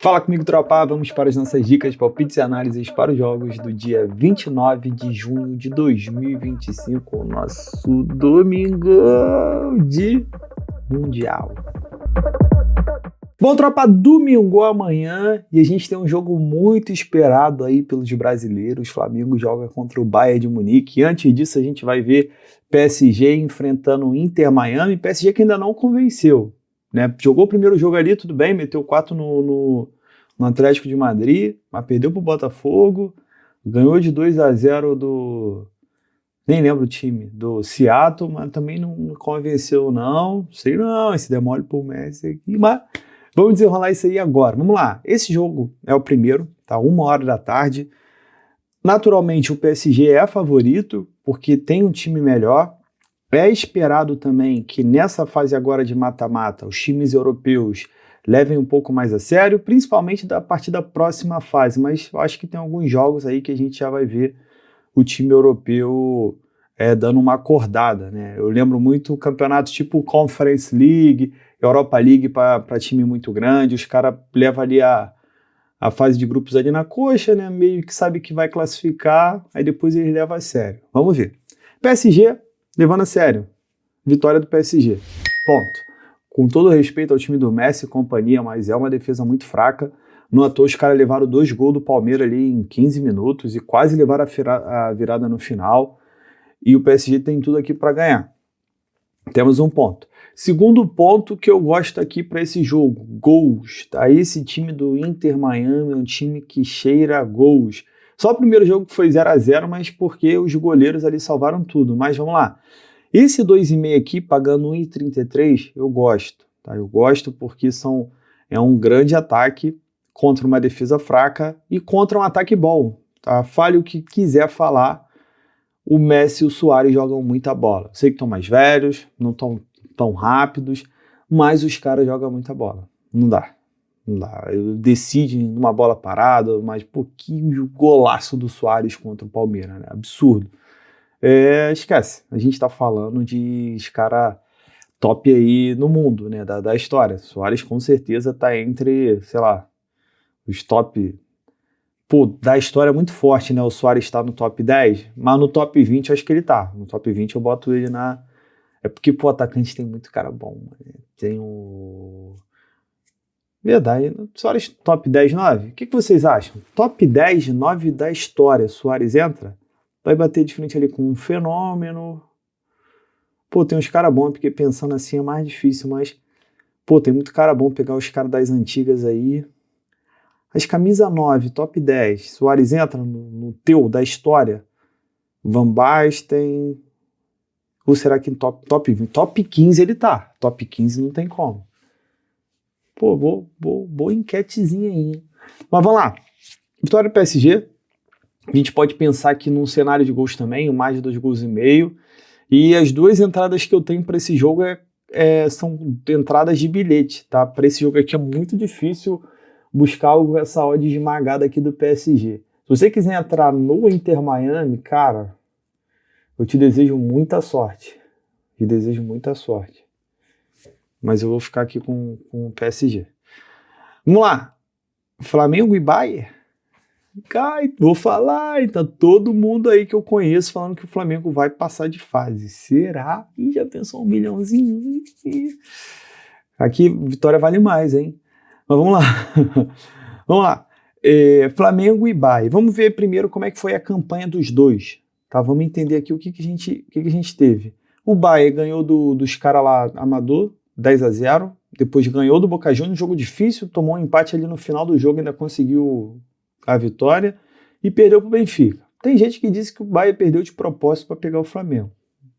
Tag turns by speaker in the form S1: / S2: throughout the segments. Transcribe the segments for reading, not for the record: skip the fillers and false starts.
S1: Fala comigo, tropa, vamos para as nossas dicas, palpites e análises para os jogos do dia 29 de junho de 2025, o nosso domingão de Mundial. Bom, tropa, domingo amanhã e a gente tem um jogo muito esperado aí pelos brasileiros. Flamengo joga contra o Bayern de Munique. Antes disso, a gente vai ver PSG enfrentando o Inter Miami. PSG que ainda não convenceu, né? Jogou o primeiro jogo ali, tudo bem, meteu 4 no Atlético de Madrid, mas perdeu pro Botafogo, ganhou de 2-0 do... nem lembro o time, do Seattle, mas também não convenceu não, sei não, esse demole pro Messi aqui, mas vamos desenrolar isso aí agora. Vamos lá, esse jogo é o primeiro, tá, 1h da tarde. Naturalmente o PSG é favorito, porque tem um time melhor. É esperado também que nessa fase agora de mata-mata, os times europeus levem um pouco mais a sério, principalmente a partir da próxima fase, mas eu acho que tem alguns jogos aí que a gente já vai ver o time europeu dando uma acordada, né? Eu lembro muito campeonatos tipo Conference League, Europa League para time muito grande, os caras levam ali a fase de grupos ali na coxa, né? Meio que sabe que vai classificar, aí depois eles levam a sério. Vamos ver. PSG levando a sério. Vitória do PSG. Ponto. Com todo respeito ao time do Messi e companhia, mas é uma defesa muito fraca. No à toa, os caras levaram 2 gols do Palmeiras ali em 15 minutos e quase levaram a virada no final. E o PSG tem tudo aqui para ganhar. Temos um ponto. Segundo ponto que eu gosto aqui para esse jogo, gols. Tá? Esse time do Inter Miami é um time que cheira gols. Só o primeiro jogo foi 0-0, mas porque os goleiros ali salvaram tudo. Mas vamos lá. Esse 2,5 aqui, pagando 1,33, eu gosto. Tá? Eu gosto porque é um grande ataque contra uma defesa fraca e contra um ataque bom. Tá? Fale o que quiser falar, o Messi e o Suárez jogam muita bola. Sei que estão mais velhos, não estão tão rápidos, mas os caras jogam muita bola. Não dá. Decide numa bola parada, mas pouquinho golaço do Suárez contra o Palmeiras, né? Absurdo. Esquece, a gente tá falando de cara top aí no mundo, né, da história. Suárez com certeza tá entre, sei lá, os top, da história é muito forte, né, o Suárez tá no top 10, mas no top 20 eu acho que ele tá, no top 20 eu boto ele é porque, atacante tem muito cara bom, né? Tem o... Verdade, Suárez top 10, 9, o que vocês acham? Top 10, 9 da história, Suárez entra? Vai bater de frente ali com um Fenômeno. Tem uns caras bons, porque pensando assim é mais difícil, mas, tem muito cara bom pegar os caras das antigas aí. As camisa 9, top 10, Suárez entra no teu, da história. Van Basten. Ou será que em top 20? Top 15 ele tá. Top 15 não tem como. Boa enquetezinha aí, hein? Mas vamos lá. Vitória do PSG. A gente pode pensar aqui num cenário de gols também, mais de 2,5 gols. E as duas entradas que eu tenho para esse jogo são entradas de bilhete, tá? Para esse jogo aqui é muito difícil buscar essa odd esmagada aqui do PSG. Se você quiser entrar no Inter Miami, cara, eu te desejo muita sorte. Mas eu vou ficar aqui com o PSG. Vamos lá. Flamengo e Bayern. Cara, vou falar, e tá todo mundo aí que eu conheço falando que o Flamengo vai passar de fase. Será? Ih, já pensou 1 milhãozinho? Aqui, vitória vale mais, hein? Mas vamos lá. Vamos lá. Flamengo e Bayern. Vamos ver primeiro como é que foi a campanha dos dois. Tá? Vamos entender aqui o que a gente teve. O Bayern ganhou dos caras lá, Amador, 10-0. Depois ganhou do Boca Juniors, jogo difícil, tomou um empate ali no final do jogo, ainda conseguiu a vitória e perdeu para o Benfica. Tem gente que disse que o Bayern perdeu de propósito para pegar o Flamengo.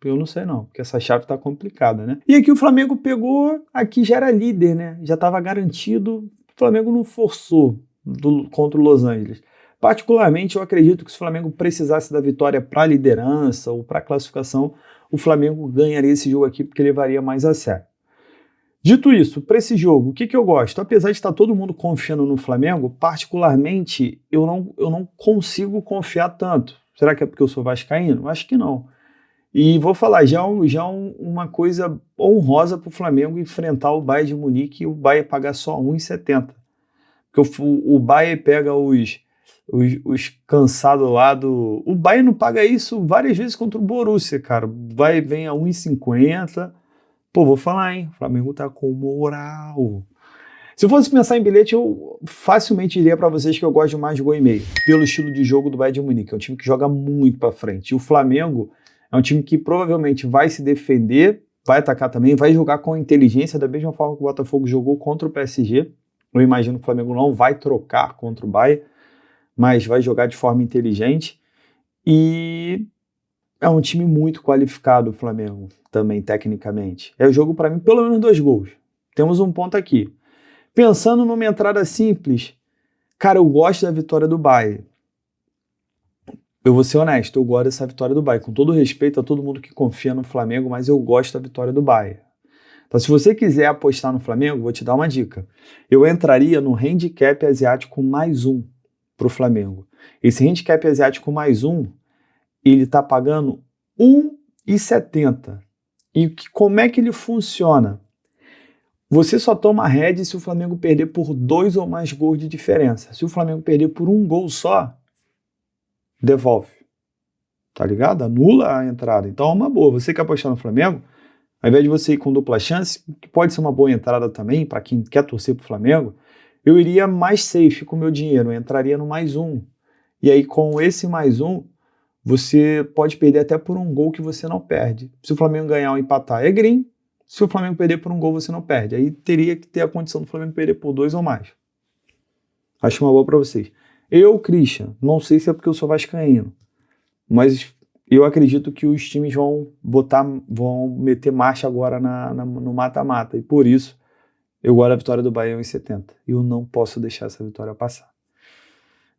S1: Eu não sei não, porque essa chave está complicada, né? E aqui o Flamengo pegou, aqui já era líder, né? Já estava garantido, o Flamengo não forçou contra o Los Angeles. Particularmente, eu acredito que se o Flamengo precisasse da vitória para a liderança ou para a classificação, o Flamengo ganharia esse jogo aqui porque levaria mais a sério. Dito isso, para esse jogo, o que eu gosto? Apesar de estar todo mundo confiando no Flamengo, particularmente, eu não consigo confiar tanto. Será que é porque eu sou vascaíno? Acho que não. E vou falar, uma coisa honrosa para o Flamengo enfrentar o Bayern de Munique e o Bayern pagar só 1,70. Porque o Bayern pega os cansados lá do... O Bayern não paga isso várias vezes contra o Borussia, cara. Vem a 1,50. Pô, vou falar, hein? O Flamengo tá com moral. Se eu fosse pensar em bilhete, eu facilmente diria para vocês que eu gosto de mais de gol e meio, pelo estilo de jogo do Bayern de Munique. É um time que joga muito para frente. E o Flamengo é um time que provavelmente vai se defender, vai atacar também, vai jogar com inteligência, da mesma forma que o Botafogo jogou contra o PSG. Eu imagino que o Flamengo não vai trocar contra o Bayern, mas vai jogar de forma inteligente. E é um time muito qualificado, o Flamengo, também, tecnicamente. É o jogo, para mim, pelo menos 2 gols. Temos um ponto aqui. Pensando numa entrada simples, cara, eu gosto da vitória do Bayern. Eu vou ser honesto, eu gosto dessa vitória do Bayern. Com todo respeito a todo mundo que confia no Flamengo, mas eu gosto da vitória do Bayern. Então, se você quiser apostar no Flamengo, vou te dar uma dica. Eu entraria no handicap asiático +1 para o Flamengo. Esse handicap asiático +1, ele está pagando 1,70. E como é que ele funciona? Você só toma head se o Flamengo perder por 2 ou mais gols de diferença. Se o Flamengo perder por 1 gol só, devolve. Tá ligado? Anula a entrada. Então é uma boa. Você que apostar no Flamengo, ao invés de você ir com dupla chance, que pode ser uma boa entrada também, para quem quer torcer pro Flamengo, eu iria mais safe com o meu dinheiro. Eu entraria no +1. E aí com esse +1, você pode perder até por 1 gol que você não perde. Se o Flamengo ganhar ou empatar, é green. Se o Flamengo perder por 1 gol, você não perde. Aí teria que ter a condição do Flamengo perder por 2 ou mais. Acho uma boa para vocês. Eu, Christian, não sei se é porque eu sou vascaíno, mas eu acredito que os times vão meter marcha agora no mata-mata. E por isso, eu gosto da vitória do Bahia em 70. Eu não posso deixar essa vitória passar.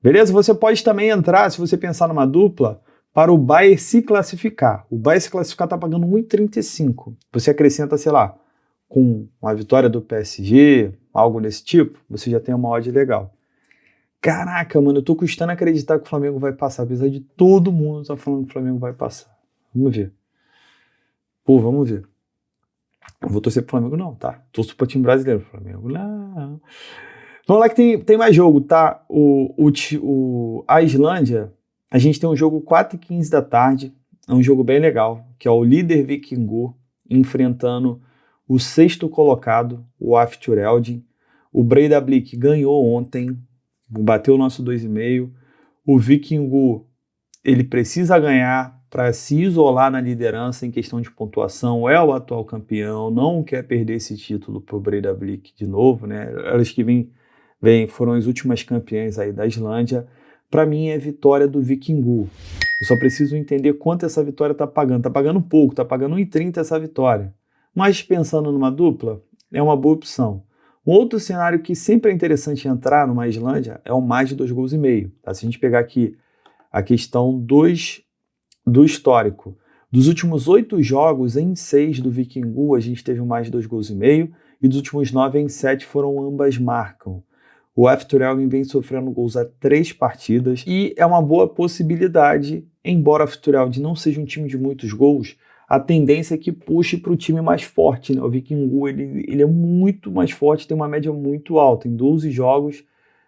S1: Beleza? Você pode também entrar, se você pensar numa dupla, para o Bayern se classificar. O Bayern se classificar está pagando 1,35. Você acrescenta, sei lá, com uma vitória do PSG, algo desse tipo, você já tem uma odd legal. Caraca, mano, eu tô custando acreditar que o Flamengo vai passar, apesar de todo mundo estar falando que o Flamengo vai passar. Vamos ver. Pô, vamos ver. Eu vou torcer pro Flamengo não, tá? Torço pro time brasileiro. Flamengo não. Vamos lá que tem mais jogo, tá? A Islândia, a gente tem um jogo 4h15 da tarde, é um jogo bem legal, que é o líder Víkingur enfrentando o 6º colocado, o Afturelding. O Breiðablik ganhou ontem, bateu o nosso 2,5. O Víkingur, ele precisa ganhar para se isolar na liderança em questão de pontuação, é o atual campeão, não quer perder esse título pro Breiðablik de novo, né? Elas que foram as últimas campeãs aí da Islândia. Para mim é vitória do Víkingur. Eu só preciso entender quanto essa vitória está pagando. Está pagando pouco, está pagando 1,30 essa vitória. Mas pensando numa dupla, é uma boa opção. Um outro cenário que sempre é interessante entrar numa Islândia é o mais de 2,5 gols. Tá? Se a gente pegar aqui a questão do histórico, dos últimos 8 jogos, em 6 do Víkingur a gente teve mais de 2,5 gols, e dos últimos 9 em 7 foram ambas marcam. O Afturelding vem sofrendo gols há 3 partidas e é uma boa possibilidade, embora o Afturelding não seja um time de muitos gols, a tendência é que puxe para o time mais forte, né? O Víkingur ele é muito mais forte, tem uma média muito alta. Em 12 jogos,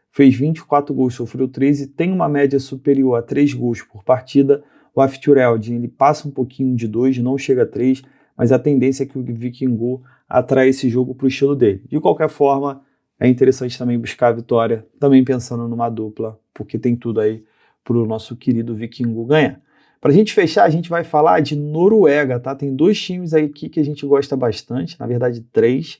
S1: fez 24 gols, sofreu 13, tem uma média superior a 3 gols por partida. O Afturelding ele passa um pouquinho de 2, não chega a 3, mas a tendência é que o Víkingur atrai esse jogo para o estilo dele. De qualquer forma, é interessante também buscar a vitória, também pensando numa dupla, porque tem tudo aí para o nosso querido Víkingur ganhar. Para a gente fechar, a gente vai falar de Noruega, tá? Tem 2 times aí que a gente gosta bastante, na verdade 3.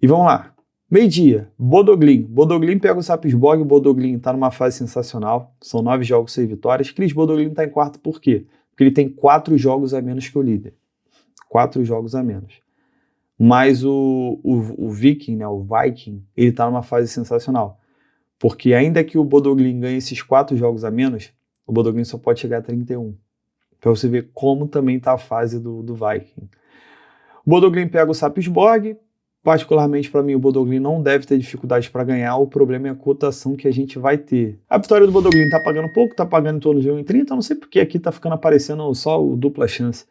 S1: E vamos lá. Meio-dia, Bodø/Glimt. Bodø/Glimt pega o Sarpsborg, o Bodø/Glimt está numa fase sensacional, são 9 jogos, 6 vitórias. Chris Bodø/Glimt está em quarto por quê? Porque ele tem 4 jogos a menos que o líder. 4 jogos a menos. Mas o Viking, né, o Viking, ele está numa fase sensacional. Porque ainda que o Bodø/Glimt ganhe esses 4 jogos a menos, o Bodø/Glimt só pode chegar a 31. Para você ver como também está a fase do Viking. O Bodø/Glimt pega o Sarpsborg. Particularmente para mim, o Bodø/Glimt não deve ter dificuldade para ganhar. O problema é a cotação que a gente vai ter. A vitória do Bodø/Glimt está pagando pouco, está pagando em torno de 1,30. Não sei porque aqui está ficando aparecendo só o dupla chance.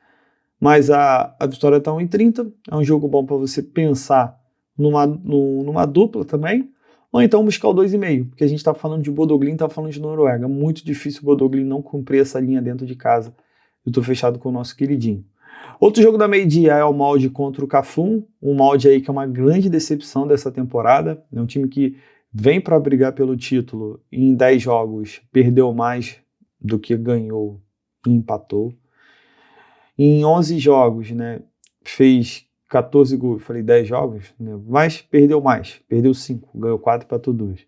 S1: Mas a vitória está 1,30. É um jogo bom para você pensar numa dupla também. Ou então buscar o 2,5, porque a gente está falando de Bodø/Glimt, está falando de Noruega. Muito difícil o Bodø/Glimt não cumprir essa linha dentro de casa. Eu estou fechado com o nosso queridinho. Outro jogo da meio-dia é o Molde contra o Cafún. Um Molde aí que é uma grande decepção dessa temporada. É um time que vem para brigar pelo título e em 10 jogos perdeu mais do que ganhou e empatou. Em 11 jogos, né, fez 14 gols, falei 10 jogos, né, mas perdeu mais, perdeu 5, ganhou 4 para todos 2.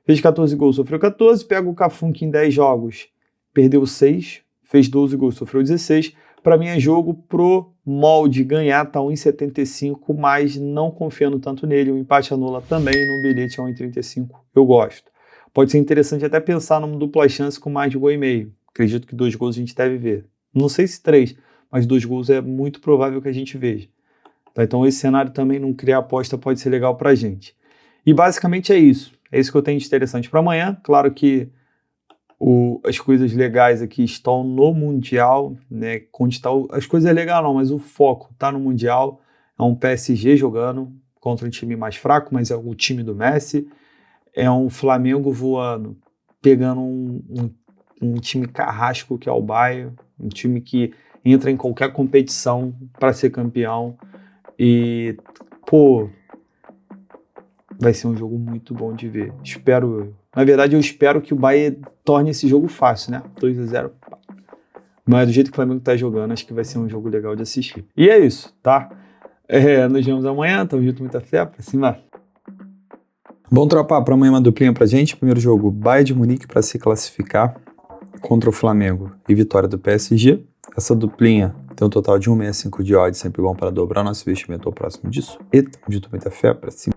S1: Fez 14 gols, sofreu 14, pega o Cafún que em 10 jogos perdeu 6, fez 12 gols, sofreu 16. Para mim é jogo pro Molde ganhar, tá 1,75, mas não confiando tanto nele. O empate anula também, no bilhete é 1,35, eu gosto. Pode ser interessante até pensar numa dupla chance com mais de 1,5. Acredito que 2 gols a gente deve ver. Não sei se 3, mas 2 gols é muito provável que a gente veja. Tá, então esse cenário também, não criar aposta, pode ser legal pra gente. E basicamente é isso. É isso que eu tenho de interessante para amanhã. Claro que as coisas legais aqui estão no Mundial, né? As coisas legais não, mas o foco está no Mundial. É um PSG jogando contra um time mais fraco, mas é o time do Messi. É um Flamengo voando, pegando um time carrasco que é o Bayern, um time que entra em qualquer competição para ser campeão. E, pô, vai ser um jogo muito bom de ver. Na verdade, eu espero que o Bayern torne esse jogo fácil, né? 2-0. Mas do jeito que o Flamengo tá jogando, acho que vai ser um jogo legal de assistir. E é isso, tá? Nos vemos amanhã, tamo junto, muita fé, pra cima. Bom, tropa, pra amanhã uma duplinha pra gente. Primeiro jogo, Bayern de Munique para se classificar contra o Flamengo e vitória do PSG. Essa duplinha tem um total de 1,65 de odds, sempre bom para dobrar nosso investimento ao próximo disso. E tamo junto, muita fé, pra cima.